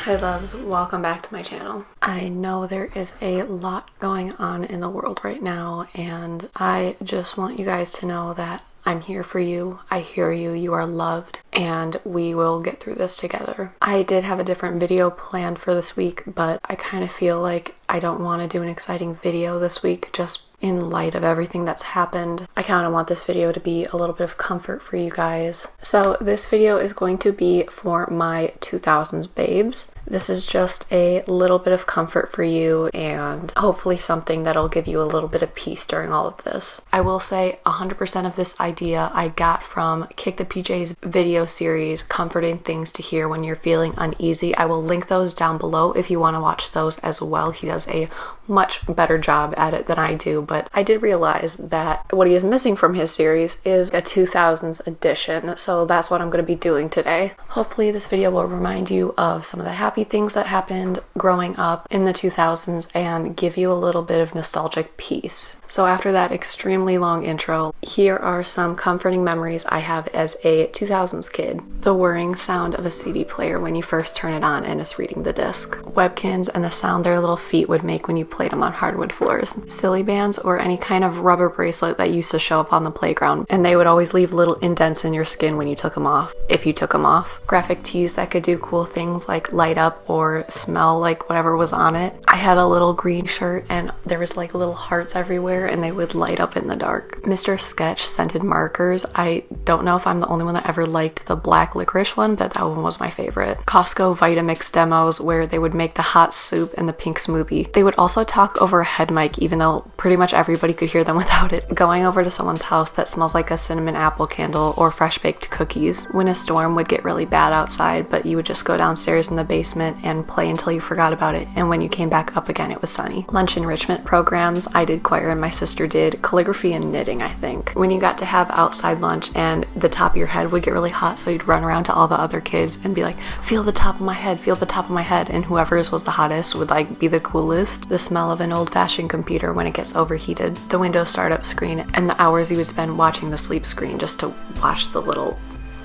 Hi loves, welcome back to my channel. I know there is a lot going on in the world right now, and I just want you guys to know that I'm here for you. I hear you. You are loved, and we will get through this together. I did have a different video planned for this week, but I kind of feel like I don't want to do an exciting video this week just in light of everything that's happened. I kind of want this video to be a little bit of comfort for you guys. So this video is going to be for my 2000s babes. This is just a little bit of comfort for you and hopefully something that'll give you a little bit of peace during all of this. I will say 100% of this idea I got from KickthePJ's video series, Comforting Things to Hear When You're Feeling Uneasy. I will link those down below if you want to watch those as well. He does a much better job at it than I do, but I did realize that what he is missing from his series is a 2000s edition, so that's what I'm going to be doing today. Hopefully this video will remind you of some of the happy things that happened growing up in the 2000s and give you a little bit of nostalgic peace. So after that extremely long intro, here are some comforting memories I have as a 2000s kid. The whirring sound of a CD player when you first turn it on and it's reading the disc. Webkins and the sound their little feet would make when you played them on hardwood floors. Silly bands or any kind of rubber bracelet that used to show up on the playground, and they would always leave little indents in your skin when you took them off, if you took them off. Graphic tees that could do cool things like light up or smell like whatever was on it. I had a little green shirt and there was like little hearts everywhere and they would light up in the dark. Mr. Sketch scented markers. I don't know if I'm the only one that ever liked the black licorice one, but that one was my favorite. Costco Vitamix demos where they would make the hot soup and the pink smoothie. They would also talk over a head mic even though pretty much everybody could hear them without it. Going over to someone's house that smells like a cinnamon apple candle or fresh baked cookies. When a storm would get really bad outside, but you would just go downstairs in the basement and play until you forgot about it, and when you came back up again it was sunny. Lunch enrichment programs. I did choir and my sister did calligraphy and knitting, I think. When you got to have outside lunch and the top of your head would get really hot, so you'd run around to all the other kids and be like, feel the top of my head, feel the top of my head, and whoever's was the hottest would like be the coolest. The smell of an old-fashioned computer when it gets overheated. The Windows startup screen and the hours you would spend watching the sleep screen just to watch the little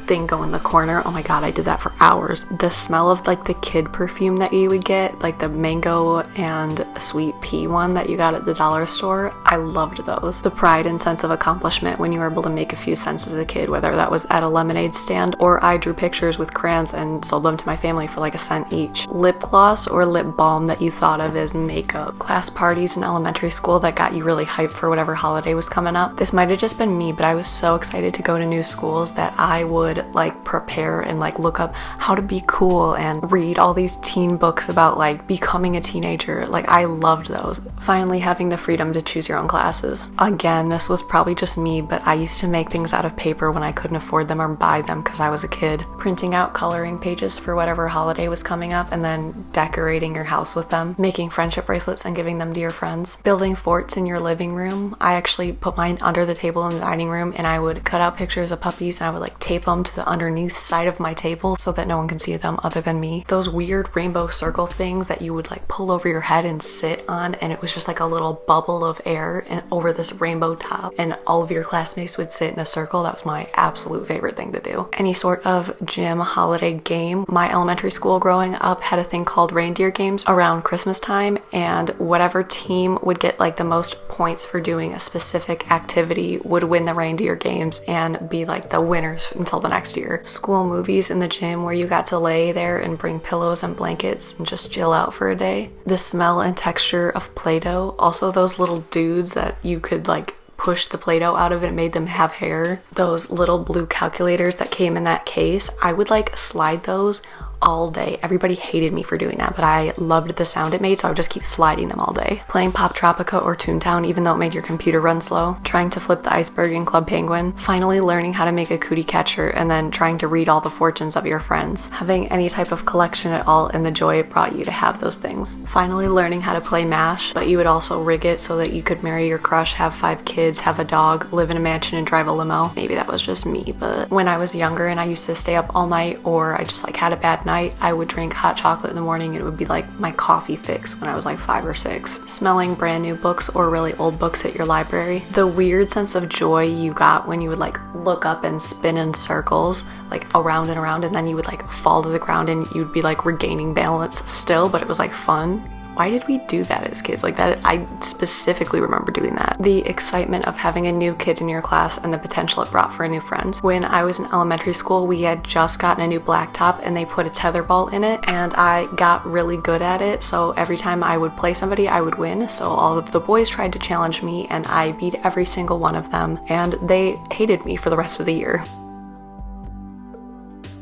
thing go in the corner. Oh my god, I did that for hours. The smell of like the kid perfume that you would get, like the mango and sweet pea one that you got at the dollar store, I loved those. The pride and sense of accomplishment when you were able to make a few cents as a kid, whether that was at a lemonade stand or I drew pictures with crayons and sold them to my family for like a cent each. Lip gloss or lip balm that you thought of as makeup. Class parties in elementary school that got you really hyped for whatever holiday was coming up. This might have just been me, but I was so excited to go to new schools that I would like prepare and like look up how to be cool and read all these teen books about like becoming a teenager. Like I loved those. Finally having the freedom to choose your own classes. Again, this was probably just me, but I used to make things out of paper when I couldn't afford them or buy them because I was a kid. Printing out coloring pages for whatever holiday was coming up and then decorating your house with them. Making friendship bracelets and giving them to your friends. Building forts in your living room. I actually put mine under the table in the dining room and I would cut out pictures of puppies and I would like tape them to the underneath side of my table so that no one can see them other than me. Those weird rainbow circle things that you would like pull over your head and sit on, and it was just like a little bubble of air and over this rainbow top, and all of your classmates would sit in a circle. That was my absolute favorite thing to do. Any sort of gym holiday game. My elementary school growing up had a thing called reindeer games around Christmas time, and whatever team would get like the most points for doing a specific activity would win the reindeer games and be like the winners until the next year. School movies in the gym where you got to lay there and bring pillows and blankets and just chill out for a day. The smell and texture of Play-Doh. Also those little dudes that you could like push the Play-Doh out of it and made them have hair. Those little blue calculators that came in that case. I would like slide those all day. Everybody hated me for doing that, but I loved the sound it made, so I would just keep sliding them all day. Playing Pop Tropica or Toontown, even though it made your computer run slow. Trying to flip the iceberg in Club Penguin. Finally learning how to make a cootie catcher and then trying to read all the fortunes of your friends. Having any type of collection at all and the joy it brought you to have those things. Finally learning how to play MASH, but you would also rig it so that you could marry your crush, have 5 kids, have a dog, live in a mansion, and drive a limo. Maybe that was just me, but when I was younger and I used to stay up all night or I just like had a bad night, I would drink hot chocolate in the morning. It would be like my coffee fix when I was like 5 or 6. Smelling brand new books or really old books at your library. The weird sense of joy you got when you would like look up and spin in circles, like around and around, and then you would like fall to the ground and you'd be like regaining balance still, but it was like fun. Why did we do that as kids? Like that, I specifically remember doing that. The excitement of having a new kid in your class and the potential it brought for a new friend. When I was in elementary school, we had just gotten a new blacktop and they put a tetherball in it, and I got really good at it. So every time I would play somebody, I would win. So all of the boys tried to challenge me and I beat every single one of them, and they hated me for the rest of the year.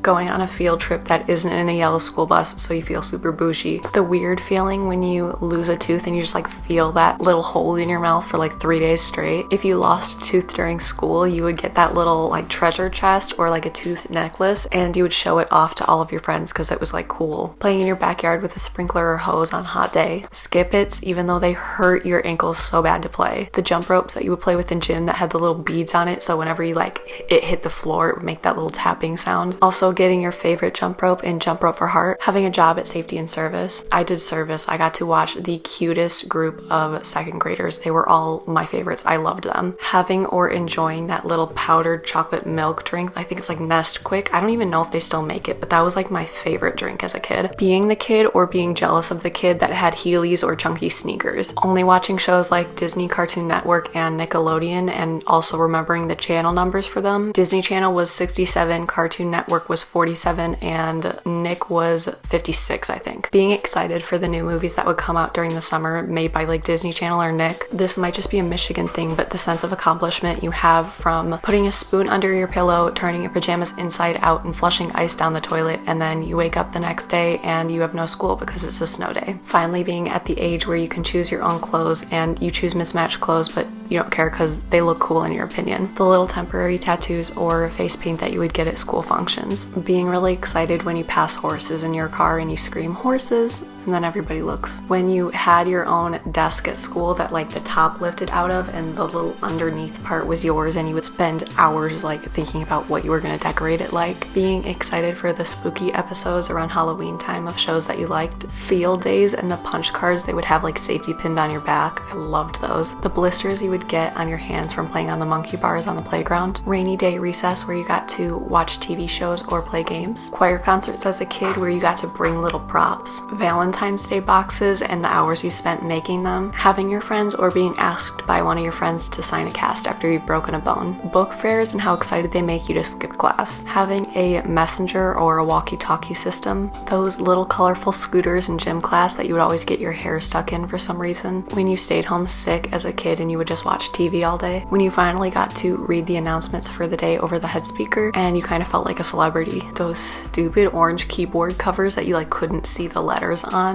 Going on a field trip that isn't in a yellow school bus, so you feel super bougie. The weird feeling when you lose a tooth and you just like feel that little hole in your mouth for like 3 days straight. If you lost a tooth during school, you would get that little like treasure chest or like a tooth necklace, and you would show it off to all of your friends because it was like cool. Playing in your backyard with a sprinkler or hose on a hot day. Skip its, even though they hurt your ankles so bad to play. The jump ropes that you would play with in gym that had the little beads on it, so whenever you like it hit the floor, it would make that little tapping sound. Also getting your favorite jump rope in Jump Rope for Heart. Having a job at Safety and Service. I did service. I got to watch the cutest group of second graders. They were all my favorites. I loved them. Having or enjoying that little powdered chocolate milk drink. I think it's like Nest Quick. I don't even know if they still make it, but that was like my favorite drink as a kid. Being the kid or being jealous of the kid that had Heelys or chunky sneakers. Only watching shows like Disney, Cartoon Network, and Nickelodeon, and also remembering the channel numbers for them. Disney Channel was 67, Cartoon Network was 47, and Nick was 56, I think. Being excited for the new movies that would come out during the summer made by like Disney Channel or Nick. This might just be a Michigan thing, but the sense of accomplishment you have from putting a spoon under your pillow, turning your pajamas inside out, and flushing ice down the toilet, and then you wake up the next day and you have no school because it's a snow day. Finally being at the age where you can choose your own clothes, and you choose mismatched clothes, but you don't care because they look cool in your opinion. The little temporary tattoos or face paint that you would get at school functions. Being really excited when you pass horses in your car and you scream horses, and then everybody looks. When you had your own desk at school that like the top lifted out of and the little underneath part was yours, and you would spend hours like thinking about what you were going to decorate it like. Being excited for the spooky episodes around Halloween time of shows that you liked. Field days and the punch cards they would have like safety pinned on your back. I loved those. The blisters you would get on your hands from playing on the monkey bars on the playground. Rainy day recess where you got to watch TV shows or play games. Choir concerts as a kid where you got to bring little props. Valentine's Day boxes and the hours you spent making them. Having your friends or being asked by one of your friends to sign a cast after you've broken a bone. Book fairs and how excited they make you to skip class. Having a messenger or a walkie-talkie system. Those little colorful scooters in gym class that you would always get your hair stuck in for some reason. When you stayed home sick as a kid and you would just watch TV all day. When you finally got to read the announcements for the day over the head speaker and you kind of felt like a celebrity. Those stupid orange keyboard covers that you like couldn't see the letters on.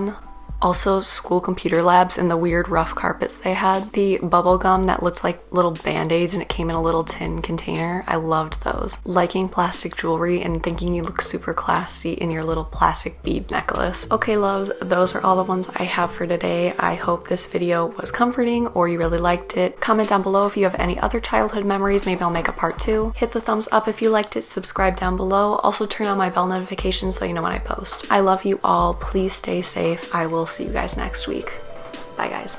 Also, school computer labs and the weird rough carpets they had. The bubble gum that looked like little band-aids and it came in a little tin container. I loved those. Liking plastic jewelry and thinking you look super classy in your little plastic bead necklace. Okay, loves, those are all the ones I have for today. I hope this video was comforting or you really liked it. Comment down below if you have any other childhood memories. Maybe I'll make a part 2. Hit the thumbs up if you liked it. Subscribe down below. Also turn on my bell notifications so you know when I post. I love you all. Please stay safe. I will see you guys next week. Bye, guys.